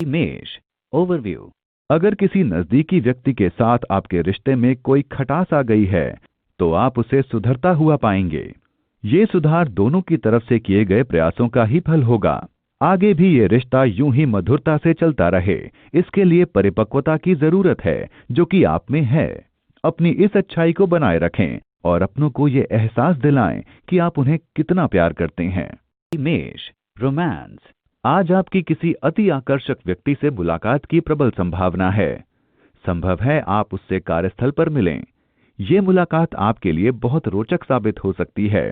मेष ओवरव्यू। अगर किसी नजदीकी व्यक्ति के साथ आपके रिश्ते में कोई खटास आ गई है तो आप उसे सुधरता हुआ पाएंगे। ये सुधार दोनों की तरफ से किए गए प्रयासों का ही फल होगा। आगे भी ये रिश्ता यूं ही मधुरता से चलता रहे, इसके लिए परिपक्वता की जरूरत है जो कि आप में है। अपनी इस अच्छाई को बनाए रखें और अपनों को ये एहसास दिलाएं कि आप उन्हें कितना प्यार करते हैं। मेष रोमांस। आज आपकी किसी अति आकर्षक व्यक्ति से मुलाकात की प्रबल संभावना है। संभव है आप उससे कार्यस्थल पर मिलें। ये मुलाकात आपके लिए बहुत रोचक साबित हो सकती है।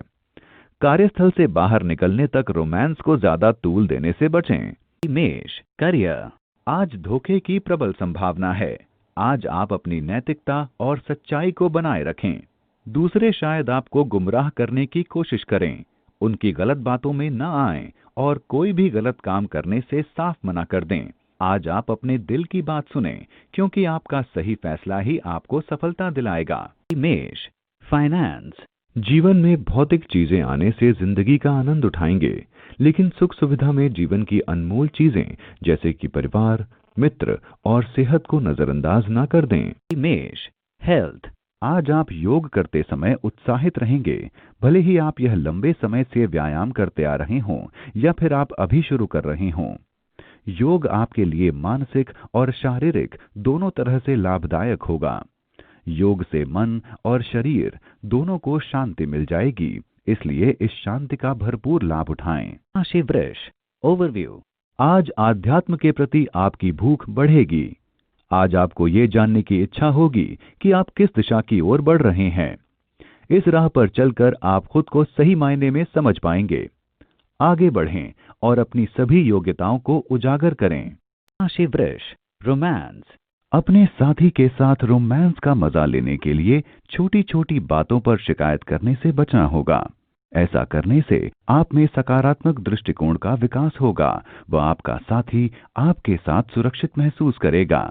कार्यस्थल से बाहर निकलने तक रोमांस को ज्यादा तूल देने से बचें। मेष करियर। आज धोखे की प्रबल संभावना है। आज आप अपनी नैतिकता और सच्चाई को बनाए रखें। दूसरे शायद आपको गुमराह करने की कोशिश करें। उनकी गलत बातों में न आएं और कोई भी गलत काम करने से साफ मना कर दें। आज आप अपने दिल की बात सुनें क्योंकि आपका सही फैसला ही आपको सफलता दिलाएगा। मेष फाइनेंस। जीवन में भौतिक चीजें आने से जिंदगी का आनंद उठाएंगे, लेकिन सुख सुविधा में जीवन की अनमोल चीजें जैसे कि परिवार, मित्र और सेहत को नजरअंदाज न कर दें। मेष हेल्थ। आज आप योग करते समय उत्साहित रहेंगे, भले ही आप यह लंबे समय से व्यायाम करते आ रहे हों या फिर आप अभी शुरू कर रहे हों। योग आपके लिए मानसिक और शारीरिक दोनों तरह से लाभदायक होगा। योग से मन और शरीर दोनों को शांति मिल जाएगी, इसलिए इस शांति का भरपूर लाभ उठाएं। राशि वृष ओवरव्यू। आज आध्यात्म के प्रति आपकी भूख बढ़ेगी। आज आपको ये जानने की इच्छा होगी कि आप किस दिशा की ओर बढ़ रहे हैं। इस राह पर चलकर आप खुद को सही मायने में समझ पाएंगे। आगे बढ़ें और अपनी सभी योग्यताओं को उजागर करें। राशि वृष रोमांस। अपने साथी के साथ रोमांस का मजा लेने के लिए छोटी छोटी बातों पर शिकायत करने से बचना होगा। ऐसा करने से आप में सकारात्मक दृष्टिकोण का विकास होगा व आपका साथी आपके साथ सुरक्षित महसूस करेगा।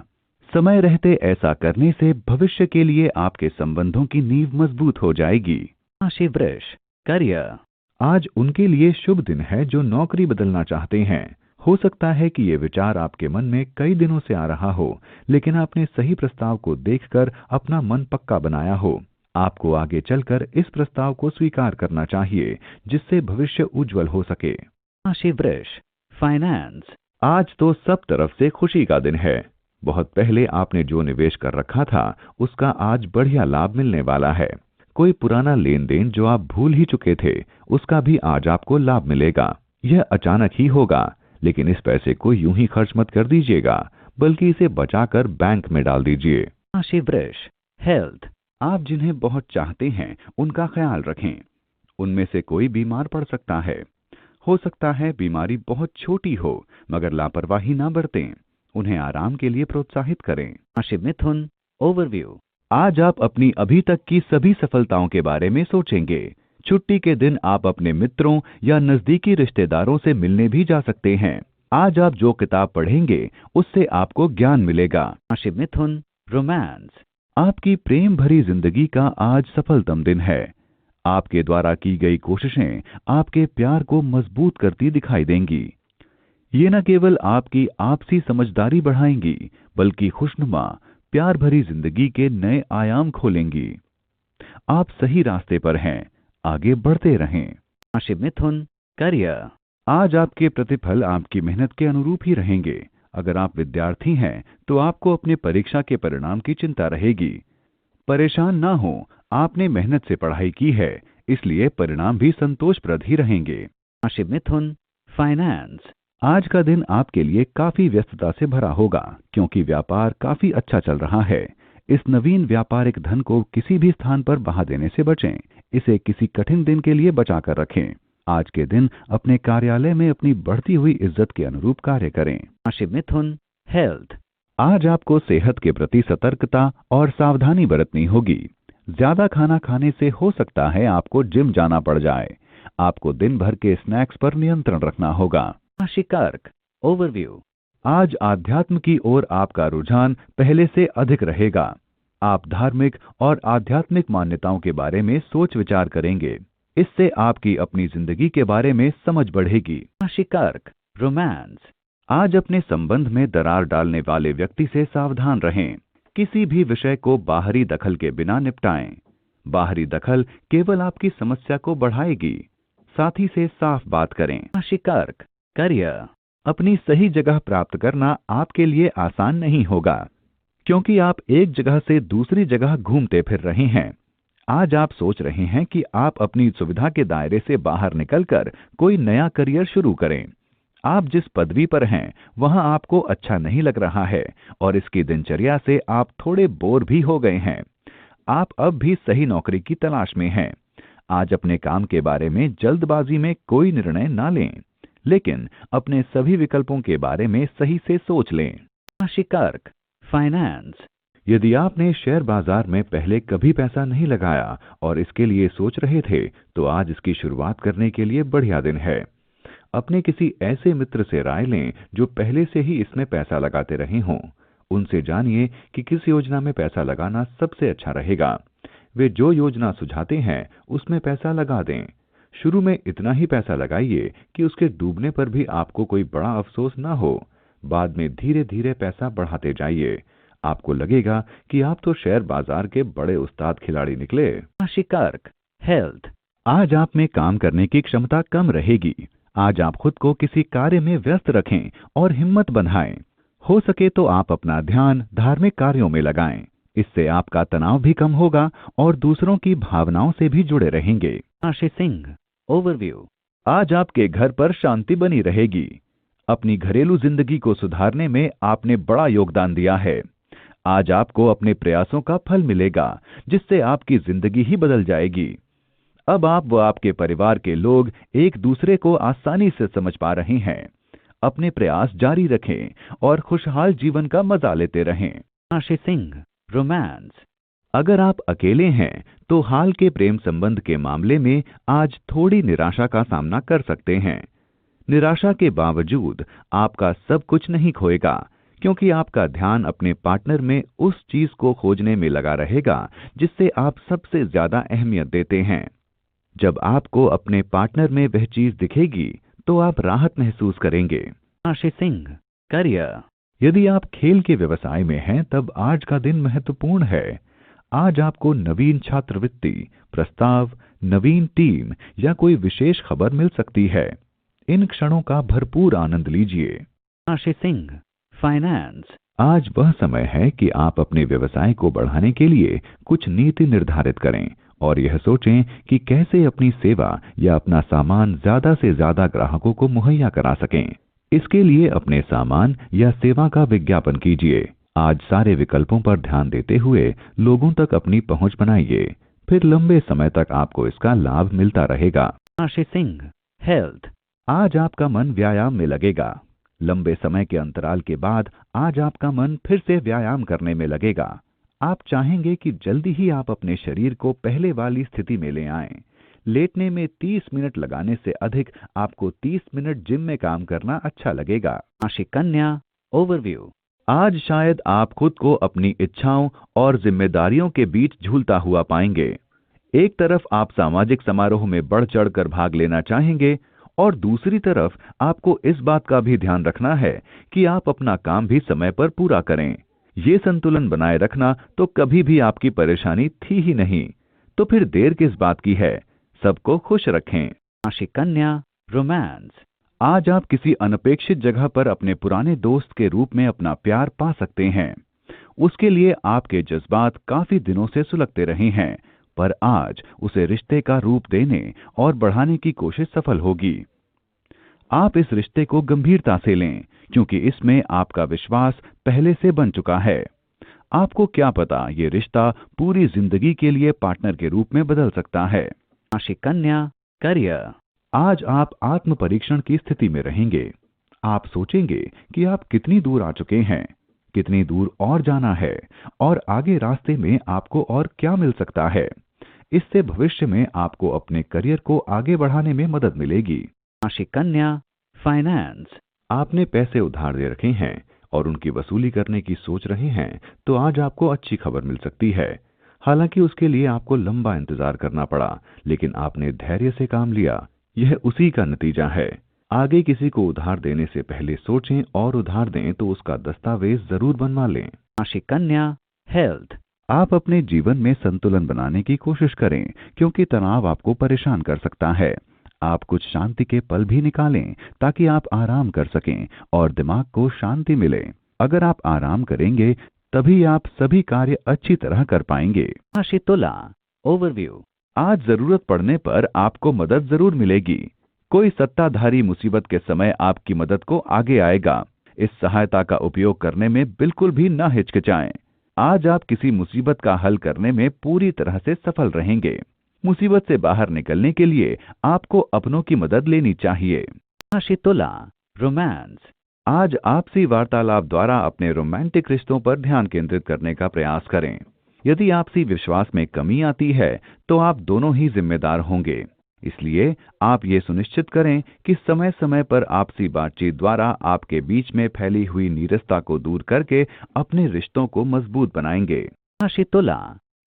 समय रहते ऐसा करने से भविष्य के लिए आपके संबंधों की नींव मजबूत हो जाएगी। राशि वृष करियर। आज उनके लिए शुभ दिन है जो नौकरी बदलना चाहते हैं। हो सकता है कि ये विचार आपके मन में कई दिनों से आ रहा हो, लेकिन आपने सही प्रस्ताव को देखकर अपना मन पक्का बनाया हो। आपको आगे चलकर इस प्रस्ताव को स्वीकार करना चाहिए जिससे भविष्य उज्जवल हो सके। राशि वृष फाइनेंस। आज तो सब तरफ से खुशी का दिन है। बहुत पहले आपने जो निवेश कर रखा था उसका आज बढ़िया लाभ मिलने वाला है। कोई पुराना लेन देन जो आप भूल ही चुके थे उसका भी आज आपको लाभ मिलेगा। यह अचानक ही होगा, लेकिन इस पैसे को यूं ही खर्च मत कर दीजिएगा, बल्कि इसे बचाकर बैंक में डाल दीजिए। राशि वृष हेल्थ। आप जिन्हें बहुत चाहते हैं उनका ख्याल रखें। उनमें से कोई बीमार पड़ सकता है। हो सकता है बीमारी बहुत छोटी हो, मगर लापरवाही ना बरतें। उन्हें आराम के लिए प्रोत्साहित करें। राशि मिथुन ओवरव्यू। आज आप अपनी अभी तक की सभी सफलताओं के बारे में सोचेंगे। छुट्टी के दिन आप अपने मित्रों या नजदीकी रिश्तेदारों से मिलने भी जा सकते हैं। आज आप जो किताब पढ़ेंगे उससे आपको ज्ञान मिलेगा। राशि मिथुन रोमांस। आपकी प्रेम भरी जिंदगी का आज सफलतम दिन है। आपके द्वारा की गई कोशिशें आपके प्यार को मजबूत करती दिखाई देंगी। ये न केवल आपकी आपसी समझदारी बढ़ाएंगी, बल्कि खुशनुमा प्यार भरी जिंदगी के नए आयाम खोलेंगी। आप सही रास्ते पर हैं, आगे बढ़ते रहें। राशि मिथुन करियर। आज आपके प्रतिफल आपकी मेहनत के अनुरूप ही रहेंगे। अगर आप विद्यार्थी हैं तो आपको अपने परीक्षा के परिणाम की चिंता रहेगी। परेशान ना हो, आपने मेहनत से पढ़ाई की है, इसलिए परिणाम भी संतोषप्रद ही रहेंगे। राशि मिथुन फाइनेंस। आज का दिन आपके लिए काफी व्यस्तता से भरा होगा क्योंकि व्यापार काफी अच्छा चल रहा है। इस नवीन व्यापारिक धन को किसी भी स्थान पर बहा देने से बचें। इसे किसी कठिन दिन के लिए बचा कर रखें। आज के दिन अपने कार्यालय में अपनी बढ़ती हुई इज्जत के अनुरूप कार्य करें। राशि मिथुन हेल्थ। आज आपको सेहत के प्रति सतर्कता और सावधानी बरतनी होगी। ज्यादा खाना खाने से हो सकता है आपको जिम जाना पड़ जाए। आपको दिन भर के स्नैक्स पर नियंत्रण रखना होगा। राशि कर्क ओवरव्यू। आज आध्यात्म की ओर आपका रुझान पहले से अधिक रहेगा। आप धार्मिक और आध्यात्मिक मान्यताओं के बारे में सोच विचार करेंगे। इससे आपकी अपनी जिंदगी के बारे में समझ बढ़ेगी। राशि कर्क रोमांस। आज अपने संबंध में दरार डालने वाले व्यक्ति से सावधान रहें। किसी भी विषय को बाहरी दखल के बिना निपटाएं। बाहरी दखल केवल आपकी समस्या को बढ़ाएगी। साथी से साफ बात करें। राशि कर्क, करियर। अपनी सही जगह प्राप्त करना आपके लिए आसान नहीं होगा, क्योंकि आप एक जगह से दूसरी जगह घूमते फिर रहे हैं। आज आप सोच रहे हैं कि आप अपनी सुविधा के दायरे से बाहर निकलकर कोई नया करियर शुरू करें। आप जिस पदवी पर हैं वहां आपको अच्छा नहीं लग रहा है और इसकी दिनचर्या से आप थोड़े बोर भी हो गए हैं। आप अब भी सही नौकरी की तलाश में हैं। आज अपने काम के बारे में जल्दबाजी में कोई निर्णय ना लें, लेकिन अपने सभी विकल्पों के बारे में सही से सोच लें। राशि कर्क, फाइनेंस। यदि आपने शेयर बाजार में पहले कभी पैसा नहीं लगाया और इसके लिए सोच रहे थे, तो आज इसकी शुरुआत करने के लिए बढ़िया दिन है। अपने किसी ऐसे मित्र से राय लें जो पहले से ही इसमें पैसा लगाते रहे हों। उनसे जानिए कि किस योजना में पैसा लगाना सबसे अच्छा रहेगा। वे जो योजना सुझाते हैं उसमें पैसा लगा दें। शुरू में इतना ही पैसा लगाइए कि उसके डूबने पर भी आपको कोई बड़ा अफसोस ना हो। बाद में धीरे धीरे पैसा बढ़ाते जाइए। आपको लगेगा कि आप तो शेयर बाजार के बड़े उस्ताद खिलाड़ी निकले। राशि कर्क, हेल्थ। आज आप में काम करने की क्षमता कम रहेगी। आज आप खुद को किसी कार्य में व्यस्त रखें और हिम्मत बंधाएं। हो सके तो आप अपना ध्यान धार्मिक कार्यों में लगाएं। इससे आपका तनाव भी कम होगा और दूसरों की भावनाओं से भी जुड़े रहेंगे। राशि सिंह, ओवरव्यू। आज आपके घर पर शांति बनी रहेगी। अपनी घरेलू जिंदगी को सुधारने में आपने बड़ा योगदान दिया है। आज आपको अपने प्रयासों का फल मिलेगा, जिससे आपकी जिंदगी ही बदल जाएगी। अब आप व आपके परिवार के लोग एक दूसरे को आसानी से समझ पा रहे हैं। अपने प्रयास जारी रखें और खुशहाल जीवन का मजा लेते रहें। राशि सिंह, रोमांस। अगर आप अकेले हैं तो हाल के प्रेम संबंध के मामले में आज थोड़ी निराशा का सामना कर सकते हैं। निराशा के बावजूद आपका सब कुछ नहीं खोएगा, क्योंकि आपका ध्यान अपने पार्टनर में उस चीज को खोजने में लगा रहेगा जिससे आप सबसे ज्यादा अहमियत देते हैं। जब आपको अपने पार्टनर में वह चीज दिखेगी तो आप राहत महसूस करेंगे। राशि सिंह, करियर। यदि आप खेल के व्यवसाय में हैं तब आज का दिन महत्वपूर्ण है। आज आपको नवीन छात्रवृत्ति, प्रस्ताव, नवीन टीम या कोई विशेष खबर मिल सकती है। इन क्षणों का भरपूर आनंद लीजिए। राशि सिंह, फाइनेंस। आज वह समय है कि आप अपने व्यवसाय को बढ़ाने के लिए कुछ नीति निर्धारित करें और यह सोचें कि कैसे अपनी सेवा या अपना सामान ज्यादा से ज्यादा ग्राहकों को मुहैया करा सकें। इसके लिए अपने सामान या सेवा का विज्ञापन कीजिए। आज सारे विकल्पों पर ध्यान देते हुए लोगों तक अपनी पहुंच बनाइए, फिर लंबे समय तक आपको इसका लाभ मिलता रहेगा। राशि सिंह, हेल्थ। आज आपका मन व्यायाम में लगेगा। लंबे समय के अंतराल के बाद आज आपका मन फिर से व्यायाम करने में लगेगा। आप चाहेंगे कि जल्दी ही आप अपने शरीर को पहले वाली स्थिति में ले आएं। लेटने में 30 मिनट लगाने से अधिक आपको 30 मिनट जिम में काम करना अच्छा लगेगा। राशि कन्या, ओवरव्यू। आज शायद आप खुद को अपनी इच्छाओं और जिम्मेदारियों के बीच झूलता हुआ पाएंगे। एक तरफ आप सामाजिक समारोह में बढ़ चढ़कर भाग लेना चाहेंगे और दूसरी तरफ आपको इस बात का भी ध्यान रखना है कि आप अपना काम भी समय पर पूरा करें। ये संतुलन बनाए रखना तो कभी भी आपकी परेशानी थी ही नहीं, तो फिर देर किस बात की है। सबको खुश रखें। राशि कन्या, रोमांस। आज आप किसी अनपेक्षित जगह पर अपने पुराने दोस्त के रूप में अपना प्यार पा सकते हैं। उसके लिए आपके जज्बात काफी दिनों से सुलगते रहे हैं, पर आज उसे रिश्ते का रूप देने और बढ़ाने की कोशिश सफल होगी। आप इस रिश्ते को गंभीरता से लें, क्योंकि इसमें आपका विश्वास पहले से बन चुका है। आपको क्या पता ये रिश्ता पूरी जिंदगी के लिए पार्टनर के रूप में बदल सकता है। राशि कन्या, करियर। आज आप आत्म परीक्षण की स्थिति में रहेंगे। आप सोचेंगे कि आप कितनी दूर आ चुके हैं, कितनी दूर और जाना है और आगे रास्ते में आपको और क्या मिल सकता है। इससे भविष्य में आपको अपने करियर को आगे बढ़ाने में मदद मिलेगी। राशि कन्या, फाइनेंस। आपने पैसे उधार दे रखे हैं और उनकी वसूली करने की सोच रहे हैं, तो आज आपको अच्छी खबर मिल सकती है। हालांकि उसके लिए आपको लंबा इंतजार करना पड़ा, लेकिन आपने धैर्य से काम लिया। यह उसी का नतीजा है। आगे किसी को उधार देने से पहले सोचें और उधार दें तो उसका दस्तावेज जरूर बनवा लें। राशि कन्या, हेल्थ। आप अपने जीवन में संतुलन बनाने की कोशिश करें क्योंकि तनाव आपको परेशान कर सकता है। आप कुछ शांति के पल भी निकालें ताकि आप आराम कर सकें और दिमाग को शांति मिले। अगर आप आराम करेंगे तभी आप सभी कार्य अच्छी तरह कर पाएंगे। राशि तुला, ओवरव्यू। आज जरूरत पड़ने पर आपको मदद जरूर मिलेगी। कोई सत्ताधारी मुसीबत के समय आपकी मदद को आगे आएगा। इस सहायता का उपयोग करने में बिल्कुल भी न हिचकिचाएं। आज आप किसी मुसीबत का हल करने में पूरी तरह से सफल रहेंगे। मुसीबत से बाहर निकलने के लिए आपको अपनों की मदद लेनी चाहिए। राशि तुला, रोमांस। आज आपसी वार्तालाप द्वारा अपने रोमांटिक रिश्तों पर ध्यान केंद्रित करने का प्रयास करें। यदि आपसी विश्वास में कमी आती है तो आप दोनों ही जिम्मेदार होंगे। इसलिए आप ये सुनिश्चित करें कि समय समय पर आपसी बातचीत द्वारा आपके बीच में फैली हुई नीरसता को दूर करके अपने रिश्तों को मजबूत बनाएंगे। राशि तुला,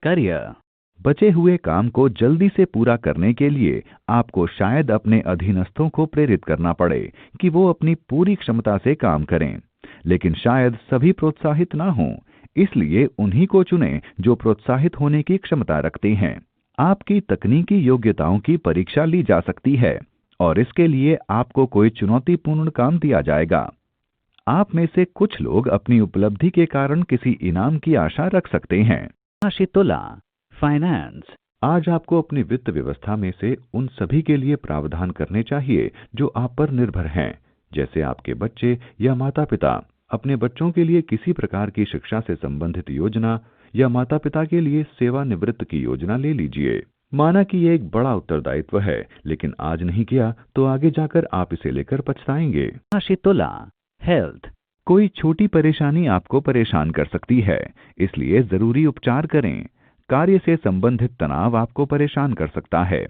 करियर। बचे हुए काम को जल्दी से पूरा करने के लिए आपको शायद अपने अधीनस्थों को प्रेरित करना पड़े कि वो अपनी पूरी क्षमता से काम करें, लेकिन शायद सभी प्रोत्साहित ना हों। इसलिए उन्हीं को चुनें जो प्रोत्साहित होने की क्षमता रखते हैं। आपकी तकनीकी योग्यताओं की परीक्षा ली जा सकती है और इसके लिए आपको कोई चुनौतीपूर्ण काम दिया जाएगा। आप में से कुछ लोग अपनी उपलब्धि के कारण किसी इनाम की आशा रख सकते हैं। राशि तुला, फाइनेंस। आज आपको अपनी वित्त व्यवस्था में से उन सभी के लिए प्रावधान करने चाहिए जो आप पर निर्भर हैं, जैसे आपके बच्चे या माता पिता। अपने बच्चों के लिए किसी प्रकार की शिक्षा से संबंधित योजना या माता पिता के लिए सेवानिवृत्त की योजना ले लीजिए। माना कि ये एक बड़ा उत्तरदायित्व है, लेकिन आज नहीं किया तो आगे जाकर आप इसे लेकर पछताएंगे। राशि तुला, हेल्थ। कोई छोटी परेशानी आपको परेशान कर सकती है, इसलिए जरूरी उपचार करें। कार्य से संबंधित तनाव आपको परेशान कर सकता है।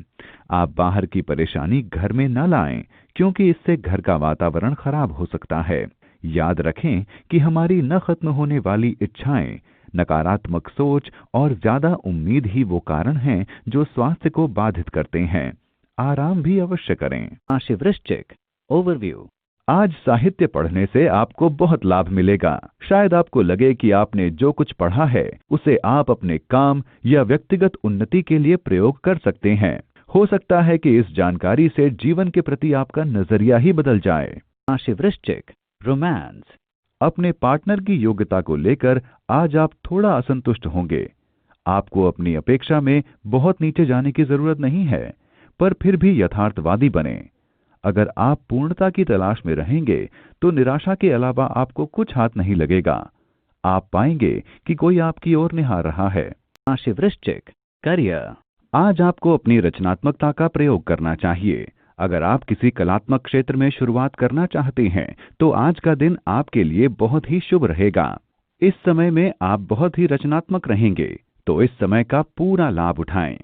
आप बाहर की परेशानी घर में न लाएं, क्योंकि इससे घर का वातावरण खराब हो सकता है। याद रखें कि हमारी न खत्म होने वाली इच्छाएं, नकारात्मक सोच और ज्यादा उम्मीद ही वो कारण हैं जो स्वास्थ्य को बाधित करते हैं। आराम भी अवश्य करें। राशि वृश्चिक, ओवरव्यू। आज साहित्य पढ़ने से आपको बहुत लाभ मिलेगा। शायद आपको लगे कि आपने जो कुछ पढ़ा है उसे आप अपने काम या व्यक्तिगत उन्नति के लिए प्रयोग कर सकते हैं। हो सकता है कि इस जानकारी से जीवन के प्रति आपका नजरिया ही बदल जाए। राशि वृश्चिक, रोमांस। अपने पार्टनर की योग्यता को लेकर आज आप थोड़ा असंतुष्ट होंगे। आपको अपनी अपेक्षा में बहुत नीचे जाने की जरूरत नहीं है, पर फिर भी यथार्थवादी बने। अगर आप पूर्णता की तलाश में रहेंगे तो निराशा के अलावा आपको कुछ हाथ नहीं लगेगा। आप पाएंगे कि कोई आपकी ओर निहार रहा है। राशि वृश्चिक, करियर। आज आपको अपनी रचनात्मकता का प्रयोग करना चाहिए। अगर आप किसी कलात्मक क्षेत्र में शुरुआत करना चाहते हैं तो आज का दिन आपके लिए बहुत ही शुभ रहेगा। इस समय में आप बहुत ही रचनात्मक रहेंगे, तो इस समय का पूरा लाभ उठाएं।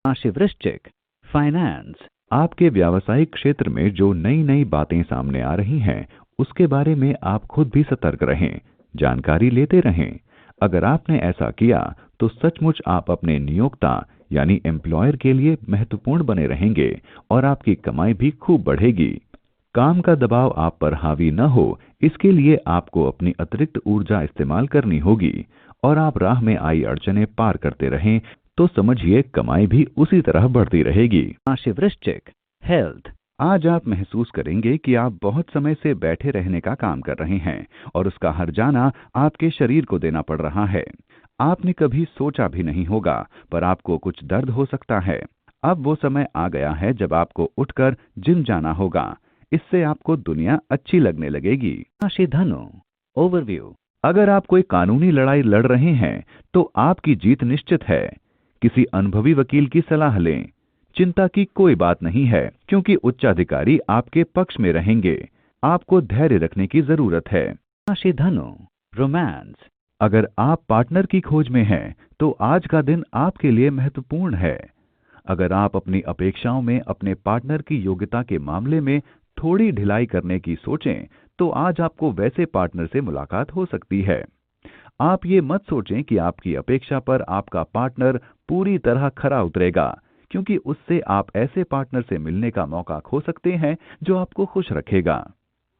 राशि वृश्चिक, फाइनेंस। आपके व्यावसायिक क्षेत्र में जो नई नई बातें सामने आ रही हैं, उसके बारे में आप खुद भी सतर्क रहें, जानकारी लेते रहें। अगर आपने ऐसा किया तो सचमुच आप अपने नियोक्ता यानी एम्प्लॉयर के लिए महत्वपूर्ण बने रहेंगे और आपकी कमाई भी खूब बढ़ेगी। काम का दबाव आप पर हावी न हो, इसके लिए आपको अपनी अतिरिक्त ऊर्जा इस्तेमाल करनी होगी और आप राह में आई अड़चनें पार करते रहें तो समझिए कमाई भी उसी तरह बढ़ती रहेगी। राशि वृश्चिक, हेल्थ। आज आप महसूस करेंगे कि आप बहुत समय से बैठे रहने का काम कर रहे हैं और उसका हर जाना आपके शरीर को देना पड़ रहा है। आपने कभी सोचा भी नहीं होगा, पर आपको कुछ दर्द हो सकता है। अब वो समय आ गया है जब आपको उठकर जिम जाना होगा। इससे आपको दुनिया अच्छी लगने लगेगी। राशि धनु, ओवरव्यू। अगर आप कोई कानूनी लड़ाई लड़ रहे हैं तो आपकी जीत निश्चित है। किसी अनुभवी वकील की सलाह लें। चिंता की कोई बात नहीं है, क्योंकि उच्चाधिकारी आपके पक्ष में रहेंगे। आपको धैर्य रखने की जरूरत है। राशि धनु, रोमांस। अगर आप पार्टनर की खोज में हैं तो आज का दिन आपके लिए महत्वपूर्ण है। अगर आप अपनी अपेक्षाओं में अपने पार्टनर की योग्यता के मामले में थोड़ी ढिलाई करने की सोचें तो आज आपको वैसे पार्टनर से मुलाकात हो सकती है। आप ये मत सोचें कि आपकी अपेक्षा पर आपका पार्टनर पूरी तरह खरा उतरेगा, क्योंकि उससे आप ऐसे पार्टनर से मिलने का मौका खो सकते हैं जो आपको खुश रखेगा।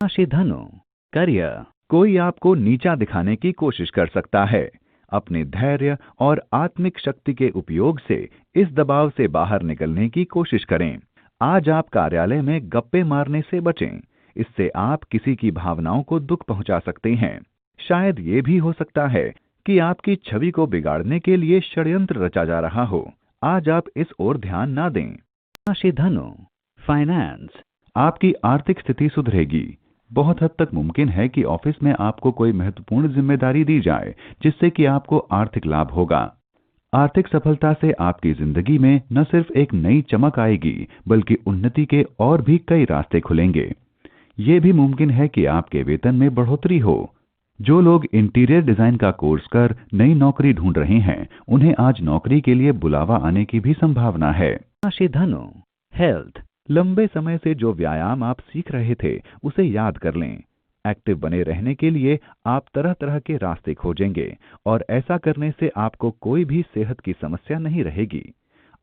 राशि धनु, करियर। कोई आपको नीचा दिखाने की कोशिश कर सकता है। अपने धैर्य और आत्मिक शक्ति के उपयोग से इस दबाव से बाहर निकलने की कोशिश करें। आज आप कार्यालय में गप्पे मारने से बचें। इससे आप किसी की भावनाओं को दुख पहुंचा सकते हैं। शायद ये भी हो सकता है कि आपकी छवि को बिगाड़ने के लिए षड्यंत्र रचा जा रहा हो। आज आप इस ओर ध्यान ना दें। राशि धनु, फाइनेंस। आपकी आर्थिक स्थिति सुधरेगी। बहुत हद तक मुमकिन है कि ऑफिस में आपको कोई महत्वपूर्ण जिम्मेदारी दी जाए जिससे कि आपको आर्थिक लाभ होगा। आर्थिक सफलता से आपकी जिंदगी में न सिर्फ एक नई चमक आएगी बल्कि उन्नति के और भी कई रास्ते खुलेंगे। ये भी मुमकिन है कि आपके वेतन में बढ़ोतरी हो। जो लोग इंटीरियर डिजाइन का कोर्स कर नई नौकरी ढूंढ रहे हैं उन्हें आज नौकरी के लिए बुलावा आने की भी संभावना है। राशि धनु, हेल्थ। लंबे समय से जो व्यायाम आप सीख रहे थे उसे याद कर लें। एक्टिव बने रहने के लिए आप तरह तरह के रास्ते खोजेंगे और ऐसा करने से आपको कोई भी सेहत की समस्या नहीं रहेगी।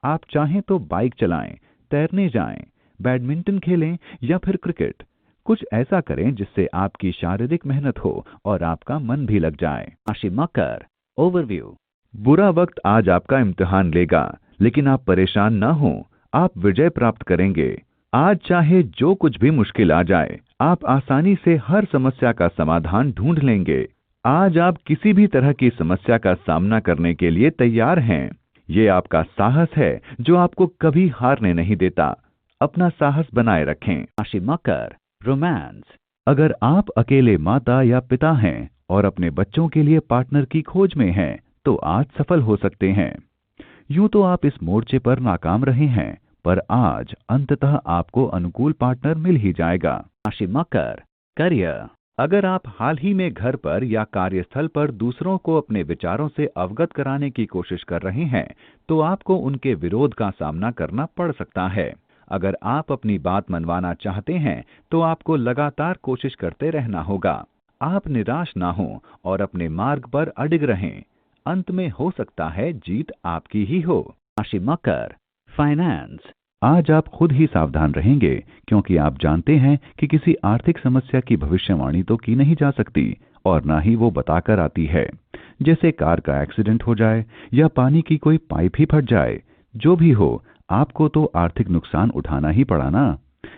आप चाहें तो बाइक चलाएं, तैरने जाएं, बैडमिंटन खेलें या फिर क्रिकेट। कुछ ऐसा करें जिससे आपकी शारीरिक मेहनत हो और आपका मन भी लग जाए। राशि मकर, ओवरव्यू। बुरा वक्त आज आपका इम्तिहान लेगा, लेकिन आप परेशान न हों, आप विजय प्राप्त करेंगे। आज चाहे जो कुछ भी मुश्किल आ जाए, आप आसानी से हर समस्या का समाधान ढूंढ लेंगे। आज आप किसी भी तरह की समस्या का सामना करने के लिए तैयार हैं। ये आपका साहस है जो आपको कभी हारने नहीं देता। अपना साहस बनाए रखें। राशि मकर, रोमांस। अगर आप अकेले माता या पिता हैं और अपने बच्चों के लिए पार्टनर की खोज में हैं, तो आज सफल हो सकते हैं। यूं तो आप इस मोर्चे पर नाकाम रहे हैं, पर आज अंततः आपको अनुकूल पार्टनर मिल ही जाएगा। राशि मकर, करियर। अगर आप हाल ही में घर पर या कार्यस्थल पर दूसरों को अपने विचारों से अवगत कराने की कोशिश कर रहे हैं, तो आपको उनके विरोध का सामना करना पड़ सकता है। अगर आप अपनी बात मनवाना चाहते हैं, तो आपको लगातार कोशिश करते रहना होगा। आप निराश ना हों और अपने मार्ग पर अडिग रहें। अंत में हो सकता है जीत आपकी ही हो। राशि मकर, फाइनेंस। आज आप खुद ही सावधान रहेंगे क्योंकि आप जानते हैं कि किसी आर्थिक समस्या की भविष्यवाणी तो की नहीं जा सकती और ना ही वो बताकर आती है। जैसे कार का एक्सीडेंट हो जाए या पानी की कोई पाइप ही फट जाए। जो भी हो, आपको तो आर्थिक नुकसान उठाना ही पड़ा ना।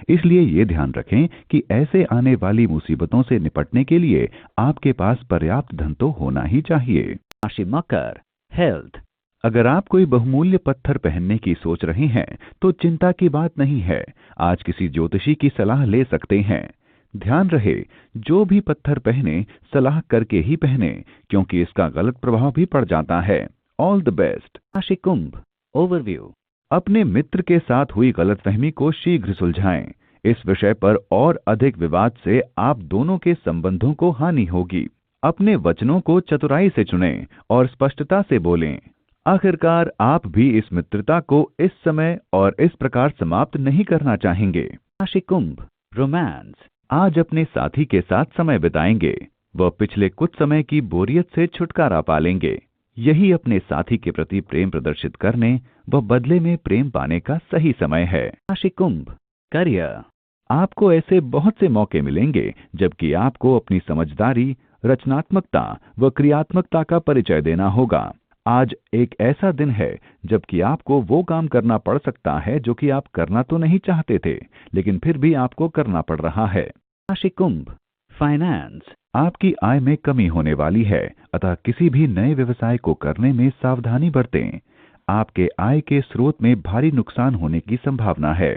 इसलिए ये ध्यान रखें कि ऐसे आने वाली मुसीबतों से निपटने के लिए आपके पास पर्याप्त धन तो होना ही चाहिए। राशि मकर, हेल्थ। अगर आप कोई बहुमूल्य पत्थर पहनने की सोच रहे हैं तो चिंता की बात नहीं है। आज किसी ज्योतिषी की सलाह ले सकते हैं। ध्यान रहे, जो भी पत्थर पहने सलाह करके ही पहने, क्योंकि इसका गलत प्रभाव भी पड़ जाता है। All the best. राशि कुंभ, ओवरव्यू। अपने मित्र के साथ हुई गलतफहमी को शीघ्र सुलझाएं। इस विषय पर और अधिक विवाद से आप दोनों के संबंधों को हानि होगी। अपने वचनों को चतुराई से चुनें और स्पष्टता से बोलें। आखिरकार आप भी इस मित्रता को इस समय और इस प्रकार समाप्त नहीं करना चाहेंगे। राशि कुंभ, रोमांस। आज अपने साथी के साथ समय बिताएंगे। वह पिछले कुछ समय की बोरियत से छुटकारा पालेंगे। यही अपने साथी के प्रति प्रेम प्रदर्शित करने व बदले में प्रेम पाने का सही समय है। राशि कुंभ, करियर। आपको ऐसे बहुत से मौके मिलेंगे जबकि आपको अपनी समझदारी, रचनात्मकता व क्रियात्मकता का परिचय देना होगा। आज एक ऐसा दिन है जबकि आपको वो काम करना पड़ सकता है जो कि आप करना तो नहीं चाहते थे, लेकिन फिर भी आपको करना पड़ रहा है। राशि कुंभ, फाइनेंस। आपकी आय में कमी होने वाली है, अतः किसी भी नए व्यवसाय को करने में सावधानी बरतें। आपके आय के स्रोत में भारी नुकसान होने की संभावना है,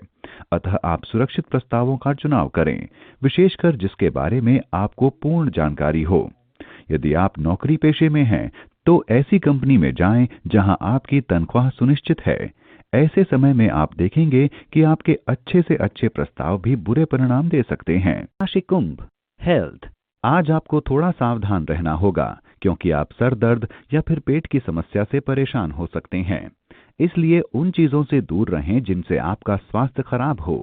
अतः आप सुरक्षित प्रस्तावों का चुनाव करें, विशेषकर जिसके बारे में आपको पूर्ण जानकारी हो। यदि आप नौकरी पेशे में हैं तो ऐसी कंपनी में जाएं जहां आपकी तनख्वाह सुनिश्चित है। ऐसे समय में आप देखेंगे कि आपके अच्छे से अच्छे प्रस्ताव भी बुरे परिणाम दे सकते हैं। राशि कुंभ, हेल्थ। आज आपको थोड़ा सावधान रहना होगा क्योंकि आप सर दर्द या फिर पेट की समस्या से परेशान हो सकते हैं। इसलिए उन चीजों से दूर रहें जिनसे आपका स्वास्थ्य खराब हो।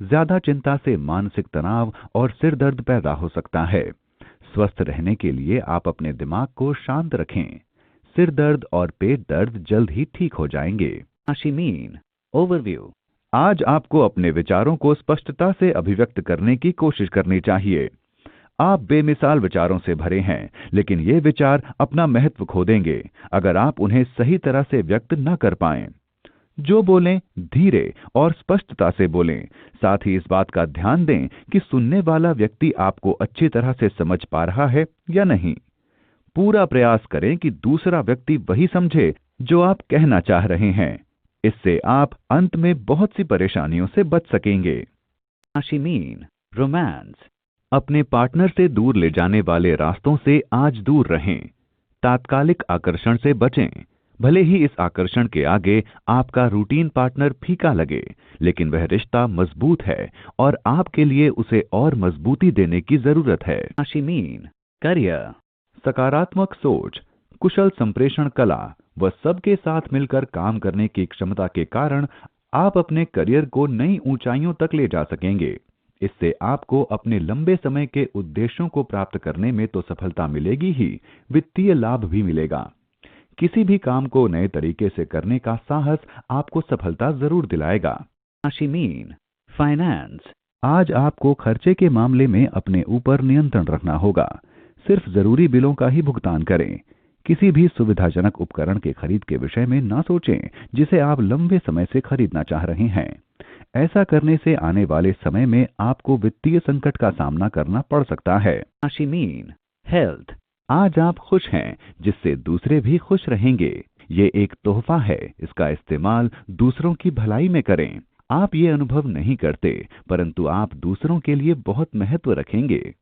ज्यादा चिंता से मानसिक तनाव और सिर दर्द पैदा हो सकता है। स्वस्थ रहने के लिए आप अपने दिमाग को शांत रखें। सिर दर्द और पेट दर्द जल्द ही ठीक हो जाएंगे। राशि मीन, Overview. आज आपको अपने विचारों को स्पष्टता से अभिव्यक्त करने की कोशिश करनी चाहिए। आप बेमिसाल विचारों से भरे हैं, लेकिन ये विचार अपना महत्व खो देंगे अगर आप उन्हें सही तरह से व्यक्त न कर पाएं। जो बोलें धीरे और स्पष्टता से बोलें। साथ ही इस बात का ध्यान दें कि सुनने वाला व्यक्ति आपको अच्छी तरह से समझ पा रहा है या नहीं। पूरा प्रयास करें कि दूसरा व्यक्ति वही समझे जो आप कहना चाह रहे हैं। इससे आप अंत में बहुत सी परेशानियों से बच सकेंगे। Ashimin. Romance. अपने पार्टनर से दूर ले जाने वाले रास्तों से आज दूर रहें। तात्कालिक आकर्षण से बचें। भले ही इस आकर्षण के आगे आपका रूटीन पार्टनर फीका लगे, लेकिन वह रिश्ता मजबूत है और आपके लिए उसे और मजबूती देने की जरूरत है। Ashimin. Career. सकारात्मक सोच, कुशल संप्रेषण कला व सबके साथ मिलकर काम करने की क्षमता के कारण आप अपने करियर को नई ऊंचाइयों तक ले जा सकेंगे। इससे आपको अपने लंबे समय के उद्देश्यों को प्राप्त करने में तो सफलता मिलेगी ही, वित्तीय लाभ भी मिलेगा। किसी भी काम को नए तरीके से करने का साहस आपको सफलता जरूर दिलाएगा। Ashimin. Finance. आज आपको खर्चे के मामले में अपने ऊपर नियंत्रण रखना होगा। सिर्फ जरूरी बिलों का ही भुगतान करें। किसी भी सुविधाजनक उपकरण के खरीद के विषय में न सोचें जिसे आप लंबे समय से खरीदना चाह रहे हैं। ऐसा करने से आने वाले समय में आपको वित्तीय संकट का सामना करना पड़ सकता है। Ashimin. Health. आज आप खुश हैं, जिससे दूसरे भी खुश रहेंगे। ये एक तोहफा है, इसका इस्तेमाल दूसरों की भलाई में करें। आप ये अनुभव नहीं करते, परंतु आप दूसरों के लिए बहुत महत्व रखेंगे।